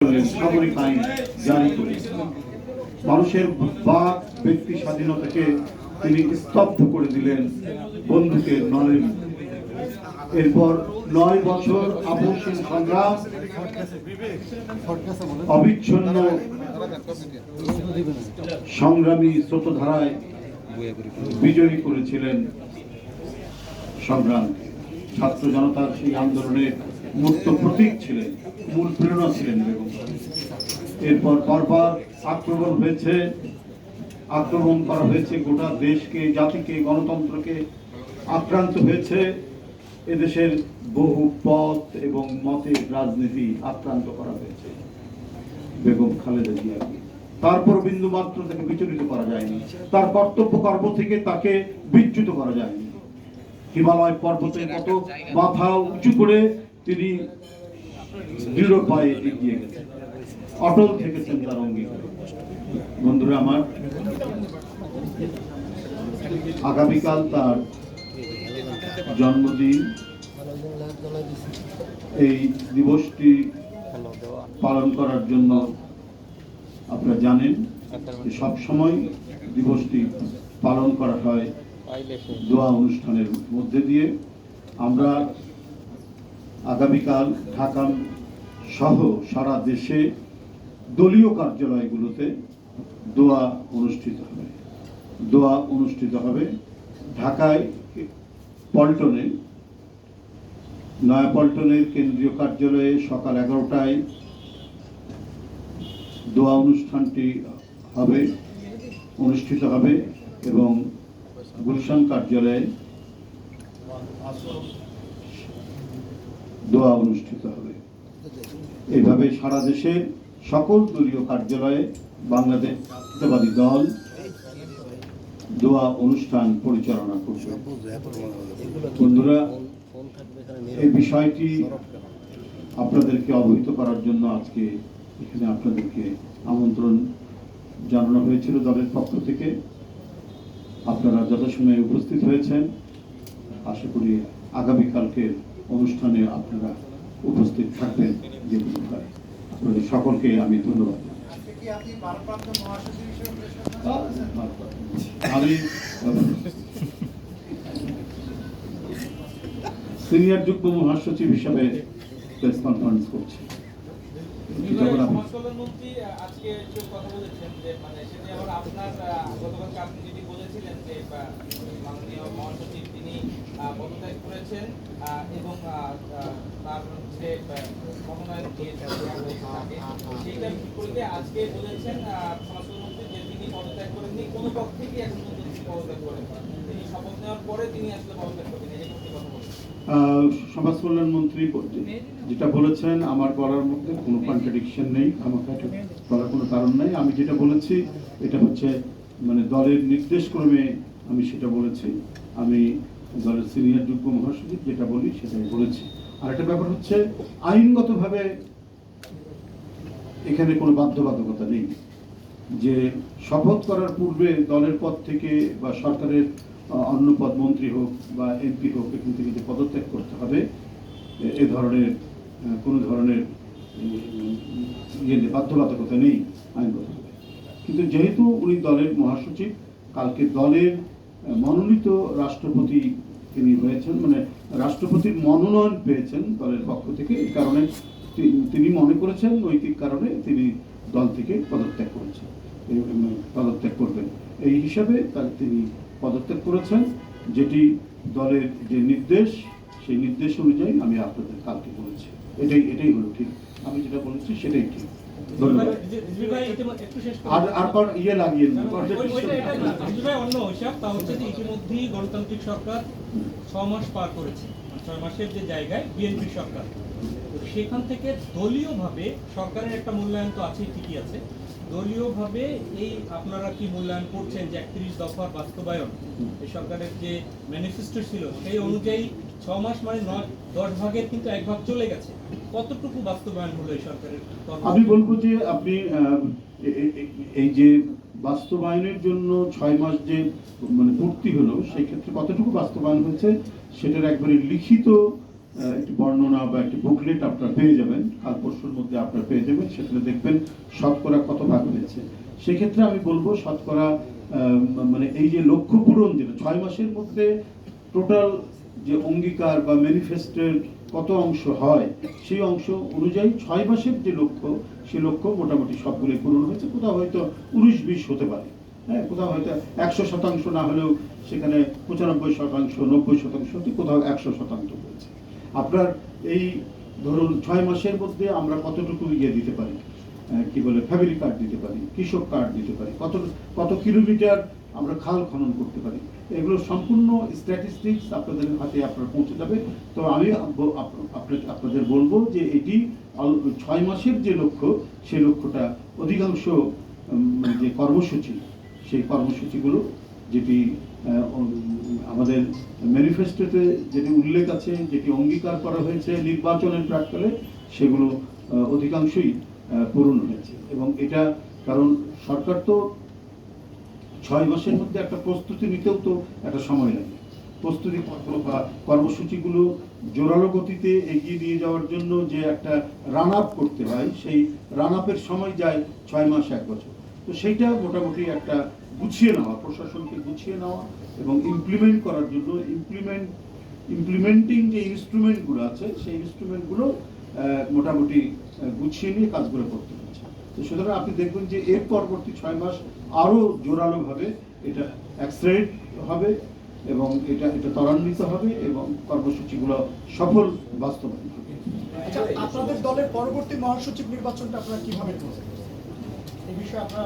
সামরিক আইন জারি করেছেন। মানুষের বাক ব্যক্তি স্বাধীনতাকে তিনি স্তব্ধ করে দিলেন বন্দুকের নলের। এরপর 9 বছর আপসহীন সংগ্রাম, অবিচ্ছিন্ন সংগ্রামী স্রোতধারায় বিজয়ী করেছিলেন সংগ্রাম। ছাত্র জনতার সেই আন্দোলনের মূর্ত প্রতীক ছিলেন, মূল প্রেরণা ছিলেন বেগম। এরপর পরপর আক্রমণ হয়েছে, আক্রমণ করা হয়েছে গোটা দেশকে, জাতিকে, গণতন্ত্রকে আক্রান্ত হয়েছে। এদেশের বহু পথ এবং মতের রাজনীতি আক্রান্ত করা হয়েছে বেগম খালেদা জিয়াকে। তারপর বিন্দু মাত্র তাকে বিচলিত করা যায়নি, তার কর্তব্য কর্ম থেকে তাকে বিচ্যুত করা যায়নি। হিমালয় পর্বতের মতো মাথা উঁচু করে তিনি দৃঢ় পায়ে এগিয়ে গেছেন, অটল থেকেছেন তার অঙ্গীকারে। বন্ধুরা আমার, আগামীকাল তার জন্মদিন। এই দিবসটি পালন করার জন্য আপনারা জানেন সব সময় দিবসটি পালন করা হয় দোয়া অনুষ্ঠানের মধ্যে দিয়ে। আমরা আগামীকাল ঢাকা সহ সারা দেশে দলীয় কার্যালয়গুলোতে দোয়া অনুষ্ঠিত হবে। ঢাকায় পল্টনে, নয়াপল্টনের কেন্দ্রীয় কার্যালয়ে সকাল 11টায় দোয়া অনুষ্ঠানটি অনুষ্ঠিত হবে এবং গুলশান কার্যালয়ে দোয়া অনুষ্ঠিত হবে। এইভাবে সারা দেশে সকল দলীয় কার্যালয়ে বাংলাদেশ জাতীয়তাবাদী দল দোয়া অনুষ্ঠান পরিচালনা করবে। বন্ধুরা, এই বিষয়টি আপনাদেরকে অবহিত করার জন্য আজকে এখানে আপনাদেরকে আমন্ত্রণ জানানো হয়েছিল দলের পক্ষ থেকে। আপনারা যথাসময়ে উপস্থিত হয়েছেন। আশা করি আগামীকালকের অনুষ্ঠানে আপনারা উপস্থিত থাকবেন। যেগুলো হয় আপনাদের সকলকে আমি ধন্যবাদ। আমি সিনিয়র যুগ্ম মহাসচিব হিসাবে প্রেস কনফারেন্স করছি। পদত্যাগ করেছেন এবং তার হচ্ছে মনোনয়ন দিয়েছেন, সেইটা বিপরীতে আজকে বলেছেন সমাজকর্মী যে তিনি পদত্যাগ করেননি, কোনো পক্ষ থেকে এখন পর্যন্ত তিনি পদত্যাগ করেন, তিনি শপথ নেওয়ার পরে তিনি আসলে পদত্যাগ করবেন। এই কথা বলছেন সমাজ কল্যাণ মন্ত্রী যেটা বলেছেন, আমার বলার মধ্যে কোনো কন্ট্রাডিকশন নেই, আমাকে বলার কোনো কারণ নেই। আমি যেটা বলেছি এটা হচ্ছে মানে দলের নির্দেশ ক্রমে আমি সেটা বলেছি। আমি দলের সিনিয়র যুগ্ম মহাসচিব যেটা বলি সেটাই বলেছি। আর একটা ব্যাপার হচ্ছে আইনগতভাবে এখানে কোনো বাধ্যবাধকতা নেই যে শপথ করার পূর্বে দলের পদ থেকে বা সরকারের অন্য পদ, মন্ত্রী হোক বা এমপি হোক, এখান থেকে যে পদত্যাগ করতে হবে এ ধরনের কোনো ধরনের বাধ্যবাধকতা নেই আইনগতভাবে। কিন্তু যেহেতু উনি দলের মহাসচিব, কালকে দলের মনোনীত রাষ্ট্রপতি তিনি হয়েছেন, মানে রাষ্ট্রপতির মনোনয়ন পেয়েছেন দলের পক্ষ থেকে। এই কারণে তিনি মনে করেছেন নৈতিক কারণে তিনি দল থেকে পদত্যাগ করবেন। এই হিসাবে তিনি পদত্যাগ করেছেন, যেটি দলের যে নির্দেশ, সেই নির্দেশ অনুযায়ী আমি আপনাদের কালকে বলেছি। এটাই হলো ঠিক, আমি যেটা বলেছি সেটাই ঠিক। ইতিমধ্যেই গণতান্ত্রিক সরকার 6 মাস পার করেছে, 6 মাসের যে জায়গায় বিএনপি সরকার, সেখান থেকে দলীয়ভাবে সরকারের একটা মূল্যায়ন তো আছেই, ঠিকই আছে। দলীয়ভাবে এই আপনারা কি মূল্যায়ন করছেন যে 31 দফার বাস্তবায়ন, এই সরকারের যে ম্যানিফেস্টো ছিল সেই অনুযায়ী 6 মাস মানে 10 ভাগের কিন্তু 1 ভাগ চলে গেছে, কতটুকু বাস্তবায়ন হলো এই সরকারের? আমি বলবো যে আপনি এই যে বাস্তবায়নের জন্য 6 মাস যে মানে পূর্তি হলো, সেই ক্ষেত্রে কতটুকু বাস্তবায়ন হয়েছে সেটার একবারে লিখিত একটি বর্ণনা বা একটি বুকলেট আপনারা পেয়ে যাবেন, কাল পরশুর মধ্যে আপনারা পেয়ে যাবেন। সেখানে দেখবেন শতকরা কত ভাগ হয়েছে। সেক্ষেত্রে আমি বলবো শতকরা মানে এই যে লক্ষ্য পূরণ, যেটা 6 মাসের মধ্যে টোটাল যে অঙ্গীকার বা ম্যানিফেস্টোর কত অংশ হয়, সেই অংশ অনুযায়ী 6 মাসের যে লক্ষ্য, সেই লক্ষ্য মোটামুটি সবগুলোই পূরণ হয়েছে। কোথাও হয়তো 19-20 হতে পারে, হ্যাঁ, কোথাও হয়তো 100% না হলেও সেখানে 95%, 90%, কোথাও 100% হয়েছে। আপনার এই ধরুন 6 মাসের মধ্যে আমরা কতটুকু ইয়ে দিতে পারি, কি বলে, ফ্যামিলি কার্ড দিতে পারি, কৃষক কার্ড দিতে পারি, কত কিলোমিটার আমরা খাল খনন করতে পারি, এগুলো সম্পূর্ণ স্ট্যাটিস্টিক্স আপনাদের হাতে আপনারা পৌঁছে যাবে। তো আমি আপনাদের বলবো যে এটি 6 মাসের যে লক্ষ্য, সেই লক্ষ্যটা অধিকাংশ যে কর্মসূচি, সেই কর্মসূচিগুলো যেটি আমাদের ম্যানিফেস্টোতে যেটি উল্লেখ আছে, যেটি অঙ্গীকার করা হয়েছে নির্বাচনের প্রাক্কালে, সেগুলো অধিকাংশই পূরণ হয়েছে। এবং এটা কারণ সরকার তো 6 মাসের মধ্যে একটা প্রস্তুতি নিতেও তো একটা সময় লাগে। প্রস্তুতি পর্ব বা কর্মসূচিগুলো জোরালো গতিতে এগিয়ে নিয়ে যাওয়ার জন্য যে একটা রান আপ করতে হয়, সেই রান আপের সময় যায় 6 মাস 1 বছর। তো সেইটা মোটামুটি একটা গুছিয়ে নেওয়া, প্রশাসনকে গুছিয়ে নেওয়া এবং ইমপ্লিমেন্ট করার জন্য ইমপ্লিমেন্টিং যে ইনস্ট্রুমেন্টগুলো আছে, সেই ইনস্ট্রুমেন্টগুলো মোটামুটি গুছিয়ে নিয়ে কাজগুলো করতে হচ্ছে। তো সুতরাং আপনি দেখবেন যে এর পরবর্তী 6 মাস আরো জোরালোভাবে এটা অ্যাক্সেলারেট হবে এবং এটা ত্বরান্বিত হবে এবং কর্মসূচিগুলো সফল বাস্তবায়ন হবে। আচ্ছা, আপনাদের দলের পরবর্তী মহাসচিব নির্বাচনটা আপনারা কিভাবে করবেন? এই বিষয়ে আপনারা